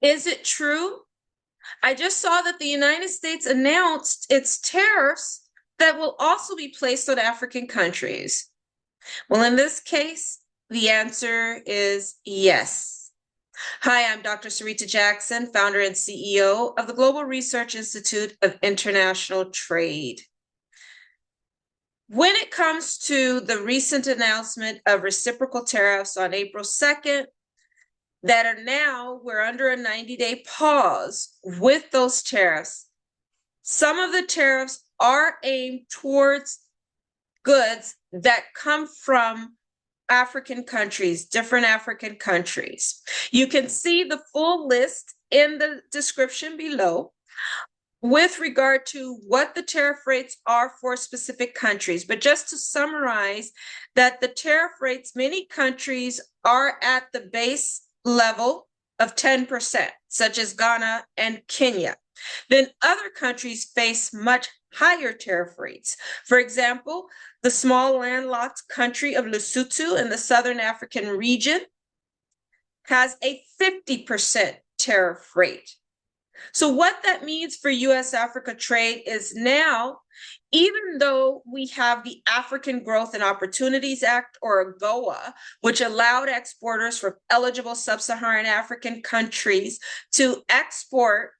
Is it true? I just saw that the United States announced its tariffs that will also be placed on African countries. Well, in this case, the answer is yes. Hi, I'm Dr. Sarita Jackson, founder and CEO of the Global Research Institute of International Trade. When it comes to the recent announcement of reciprocal tariffs on April 2nd, that are now, we're under a 90-day pause with those tariffs. Some of the tariffs are aimed towards goods that come from African countries, different African countries. You can see the full list in the description below with regard to what the tariff rates are for specific countries. But just to summarize, that the tariff rates, many countries are at the base level of 10%, such as Ghana and Kenya. Then other countries face much higher tariff rates. For example, the small landlocked country of Lesotho in the Southern African region has a 50% tariff rate. So what that means for U.S.-Africa trade is now, even though we have the African Growth and Opportunities Act, or AGOA, which allowed exporters from eligible sub-Saharan African countries to export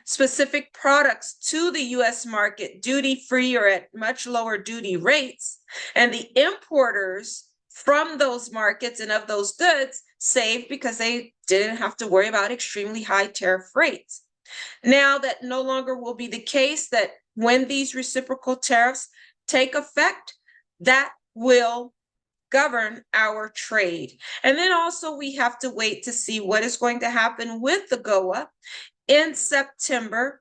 specific products to the U.S. market duty-free or at much lower duty rates, and the importers from those markets and of those goods saved because they didn't have to worry about extremely high tariff rates. Now that no longer will be the case, that when these reciprocal tariffs take effect, that will govern our trade. And then also we have to wait to see what is going to happen with the AGOA in September,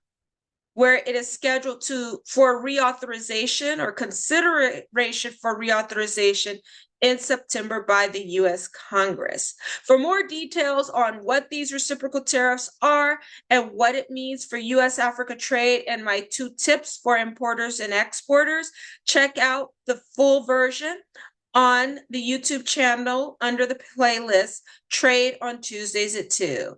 where it is scheduled for reauthorization or consideration for reauthorization in September by the U.S. Congress. For more details on what these reciprocal tariffs are and what it means for U.S.-Africa trade and my 2 tips for importers and exporters, check out the full version on the YouTube channel under the playlist Trade on Tuesdays at 2.